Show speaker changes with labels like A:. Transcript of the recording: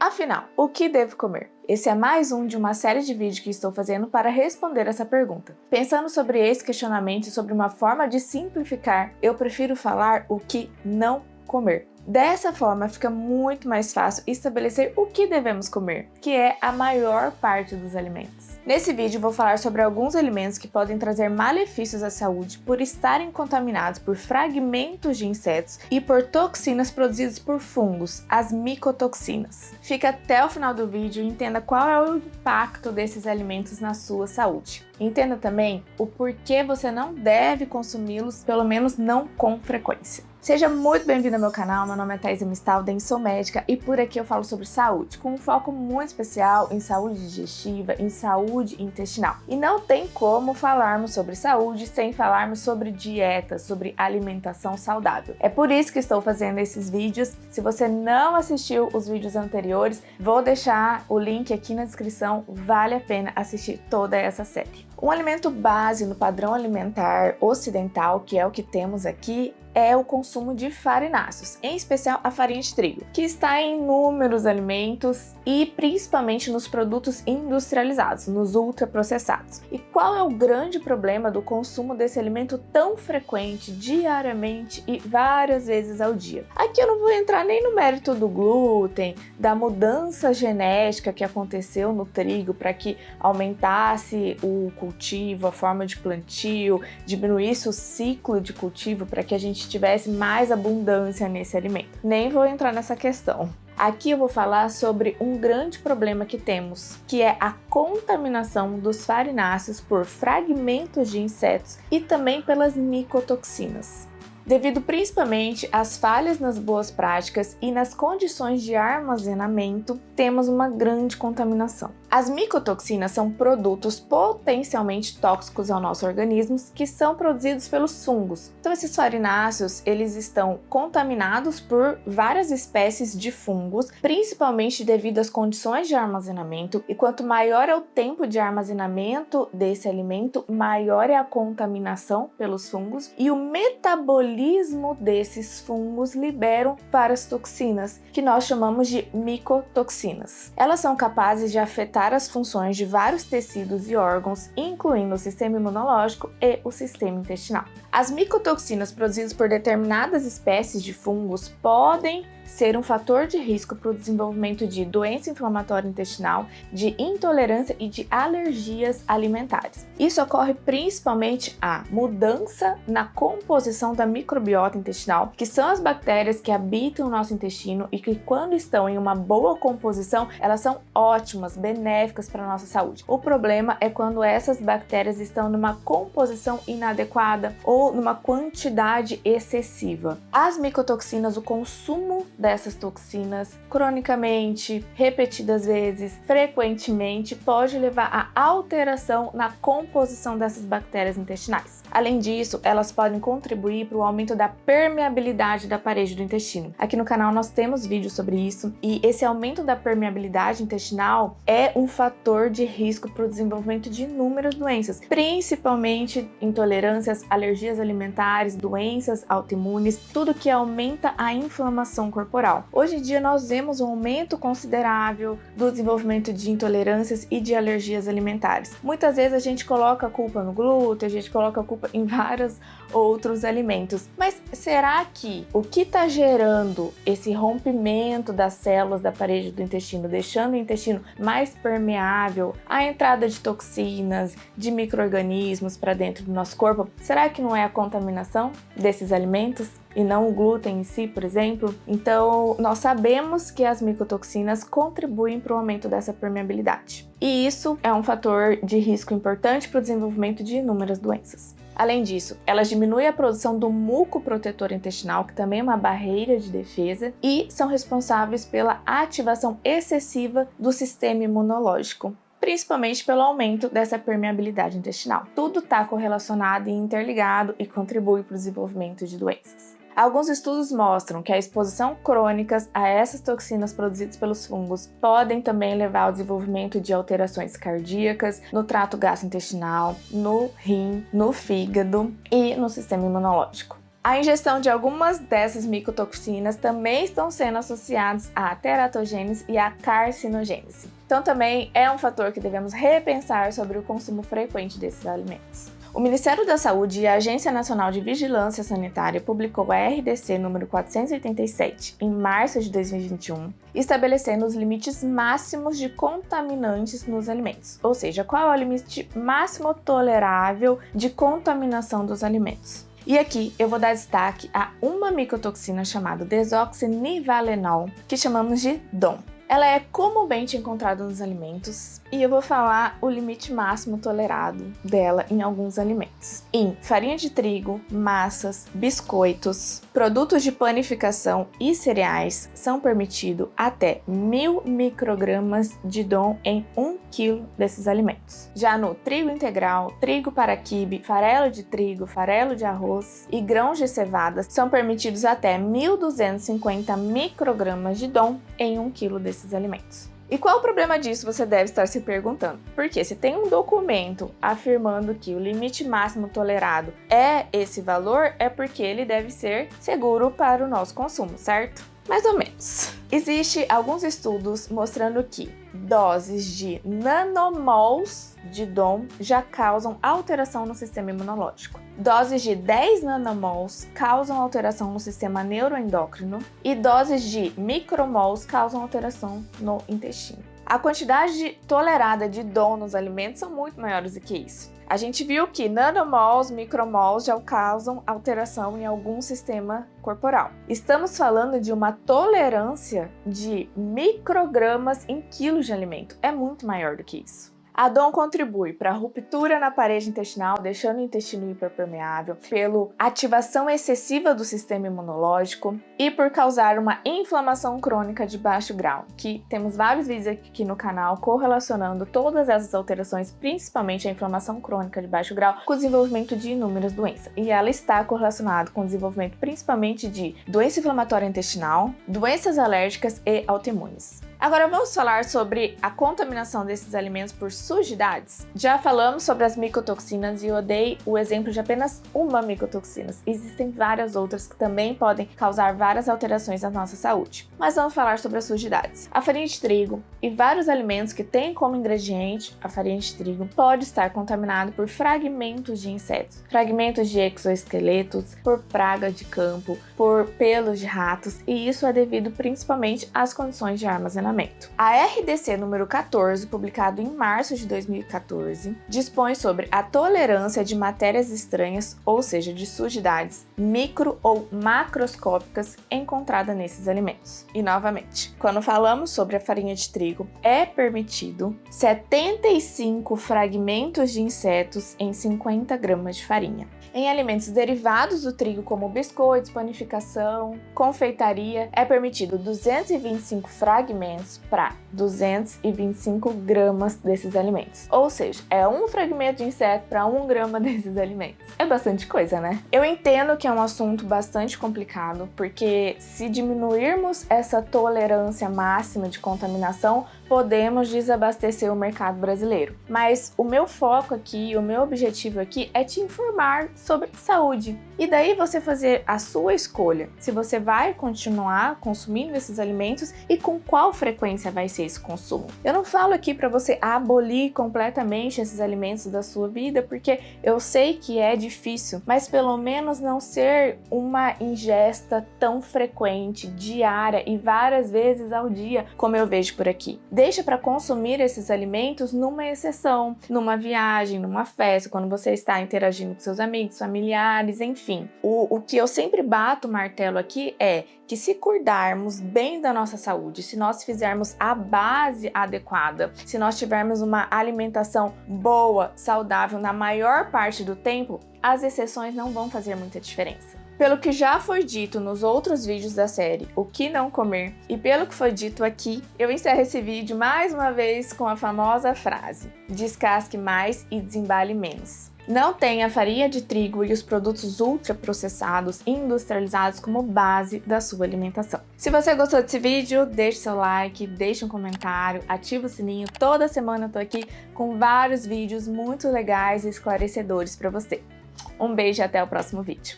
A: Afinal, o que devo comer? Esse é mais um de uma série de vídeos que estou fazendo para responder essa pergunta. Pensando sobre esse questionamento e sobre uma forma de simplificar, eu prefiro falar o que não comer. Dessa forma, fica muito mais fácil estabelecer o que devemos comer, que é a maior parte dos alimentos. Nesse vídeo, vou falar sobre alguns alimentos que podem trazer malefícios à saúde por estarem contaminados por fragmentos de insetos e por toxinas produzidas por fungos, as micotoxinas. Fica até o final do vídeo e entenda qual é o impacto desses alimentos na sua saúde. Entenda também o porquê você não deve consumi-los, pelo menos não com frequência. Seja muito bem-vindo ao meu canal, meu nome é Thaisa Mistalden, sou médica e por aqui eu falo sobre saúde, com um foco muito especial em saúde digestiva, em saúde intestinal. E não tem como falarmos sobre saúde sem falarmos sobre dieta, sobre alimentação saudável. É por isso que estou fazendo esses vídeos. Se você não assistiu os vídeos anteriores, vou deixar o link aqui na descrição, vale a pena assistir toda essa série. Um alimento base no padrão alimentar ocidental, que é o que temos aqui, é o consumo de farináceos, em especial a farinha de trigo, que está em inúmeros alimentos e principalmente nos produtos industrializados, nos ultraprocessados. E qual é o grande problema do consumo desse alimento tão frequente, diariamente e várias vezes ao dia? Aqui eu não vou entrar nem no mérito do glúten, da mudança genética que aconteceu no trigo para que aumentasse o cultivo, a forma de plantio, diminuísse o ciclo de cultivo para que a gente tivesse mais abundância nesse alimento. Nem vou entrar nessa questão. Aqui eu vou falar sobre um grande problema que temos, que é a contaminação dos farináceos por fragmentos de insetos e também pelas micotoxinas. Devido principalmente às falhas nas boas práticas e nas condições de armazenamento, temos uma grande contaminação. As micotoxinas são produtos potencialmente tóxicos ao nosso organismo que são produzidos pelos fungos. Então esses farináceos, eles estão contaminados por várias espécies de fungos, principalmente devido às condições de armazenamento, e quanto maior é o tempo de armazenamento desse alimento, maior é a contaminação pelos fungos e o metabolismo desses fungos liberam várias toxinas, que nós chamamos de micotoxinas. Elas são capazes de afetar as funções de vários tecidos e órgãos, incluindo o sistema imunológico e o sistema intestinal. As micotoxinas produzidas por determinadas espécies de fungos podem ser um fator de risco para o desenvolvimento de doença inflamatória intestinal, de intolerância e de alergias alimentares. Isso ocorre principalmente a mudança na composição da microbiota intestinal, que são as bactérias que habitam o nosso intestino e que, quando estão em uma boa composição, elas são ótimas, benéficas para a nossa saúde. O problema é quando essas bactérias estão numa composição inadequada ou numa quantidade excessiva. As micotoxinas, o consumo dessas toxinas cronicamente, repetidas vezes, frequentemente, pode levar a alteração na composição dessas bactérias intestinais. Além disso, elas podem contribuir para o aumento da permeabilidade da parede do intestino. Aqui no canal nós temos vídeos sobre isso, e esse aumento da permeabilidade intestinal é um fator de risco para o desenvolvimento de inúmeras doenças, principalmente intolerâncias, alergias alimentares, doenças autoimunes, tudo que aumenta a inflamação corporal. Hoje em dia nós vemos um aumento considerável do desenvolvimento de intolerâncias e de alergias alimentares. Muitas vezes a gente coloca a culpa no glúten, a gente coloca a culpa em vários outros alimentos. Mas será que o que está gerando esse rompimento das células da parede do intestino, deixando o intestino mais permeável à entrada de toxinas, de micro-organismos para dentro do nosso corpo, será que não é a contaminação desses alimentos e não o glúten em si, por exemplo? Então, nós sabemos que as micotoxinas contribuem para o aumento dessa permeabilidade. E isso é um fator de risco importante para o desenvolvimento de inúmeras doenças. Além disso, elas diminuem a produção do muco protetor intestinal, que também é uma barreira de defesa, e são responsáveis pela ativação excessiva do sistema imunológico, principalmente pelo aumento dessa permeabilidade intestinal. Tudo está correlacionado e interligado e contribui para o desenvolvimento de doenças. Alguns estudos mostram que a exposição crônica a essas toxinas produzidas pelos fungos podem também levar ao desenvolvimento de alterações cardíacas, no trato gastrointestinal, no rim, no fígado e no sistema imunológico. A ingestão de algumas dessas micotoxinas também estão sendo associadas à teratogênese e à carcinogênese. Então também é um fator que devemos repensar sobre o consumo frequente desses alimentos. O Ministério da Saúde e a Agência Nacional de Vigilância Sanitária publicou a RDC número 487 em março de 2021, estabelecendo os limites máximos de contaminantes nos alimentos, ou seja, qual é o limite máximo tolerável de contaminação dos alimentos. E aqui eu vou dar destaque a uma micotoxina chamada desoxinivalenol, que chamamos de DON. Ela é comumente encontrada nos alimentos e eu vou falar o limite máximo tolerado dela em alguns alimentos. Em farinha de trigo, massas, biscoitos, produtos de panificação e cereais são permitidos até 1.000 microgramas de DON em 1 kg desses alimentos. Já no trigo integral, trigo para quibe, farelo de trigo, farelo de arroz e grãos de cevada são permitidos até 1.250 microgramas de DON em 1 kg desses alimentos. E qual o problema disso, você deve estar se perguntando? Porque se tem um documento afirmando que o limite máximo tolerado é esse valor, é porque ele deve ser seguro para o nosso consumo, certo? Mais ou menos. Existem alguns estudos mostrando que doses de nanomols de DON já causam alteração no sistema imunológico. Doses de 10 nanomols causam alteração no sistema neuroendócrino e doses de micromols causam alteração no intestino. A quantidade tolerada de DON nos alimentos são muito maiores do que isso. A gente viu que nanomols, micromols já causam alteração em algum sistema corporal. Estamos falando de uma tolerância de microgramas em quilos de alimento. É muito maior do que isso. A DON contribui para a ruptura na parede intestinal, deixando o intestino hiperpermeável, pela ativação excessiva do sistema imunológico e por causar uma inflamação crônica de baixo grau, que temos vários vídeos aqui no canal correlacionando todas essas alterações, principalmente a inflamação crônica de baixo grau, com o desenvolvimento de inúmeras doenças. E ela está correlacionada com o desenvolvimento principalmente de doença inflamatória intestinal, doenças alérgicas e autoimunes. Agora vamos falar sobre a contaminação desses alimentos por sujidades. Já falamos sobre as micotoxinas e eu dei o exemplo de apenas uma micotoxina. Existem várias outras que também podem causar várias alterações na nossa saúde. Mas vamos falar sobre as sujidades. A farinha de trigo e vários alimentos que têm como ingrediente a farinha de trigo pode estar contaminado por fragmentos de insetos, fragmentos de exoesqueletos, por pragas de campo, por pelos de ratos, e isso é devido principalmente às condições de armazenamento. A RDC número 14, publicado em março de 2014, dispõe sobre a tolerância de matérias estranhas, ou seja, de sujidades micro ou macroscópicas encontradas nesses alimentos. E novamente, quando falamos sobre a farinha de trigo, é permitido 75 fragmentos de insetos em 50 gramas de farinha. Em alimentos derivados do trigo, como biscoitos, panificação, confeitaria, é permitido 225 fragmentos para 225 gramas desses alimentos. Ou seja, é um fragmento de inseto para 1 grama desses alimentos. É bastante coisa, né? Eu entendo que é um assunto bastante complicado, porque se diminuirmos essa tolerância máxima de contaminação, podemos desabastecer o mercado brasileiro. Mas o meu foco aqui, o meu objetivo aqui é te informar sobre saúde. E daí você fazer a sua escolha, se você vai continuar consumindo esses alimentos e com qual frequência vai ser esse consumo. Eu não falo aqui para você abolir completamente esses alimentos da sua vida, porque eu sei que é difícil, mas pelo menos não ser uma ingesta tão frequente, diária e várias vezes ao dia, como eu vejo por aqui. Deixa para consumir esses alimentos numa exceção, numa viagem, numa festa, quando você está interagindo com seus amigos, familiares, enfim. O que eu sempre bato o martelo aqui é que se cuidarmos bem da nossa saúde, se nós fizermos a base adequada, se nós tivermos uma alimentação boa, saudável na maior parte do tempo, as exceções não vão fazer muita diferença. Pelo que já foi dito nos outros vídeos da série O que não comer e pelo que foi dito aqui, eu encerro esse vídeo mais uma vez com a famosa frase: descasque mais e desembale menos. Não tenha a farinha de trigo e os produtos ultraprocessados e industrializados como base da sua alimentação. Se você gostou desse vídeo, deixe seu like, deixe um comentário, ative o sininho. Toda semana eu tô aqui com vários vídeos muito legais e esclarecedores para você. Um beijo e até o próximo vídeo.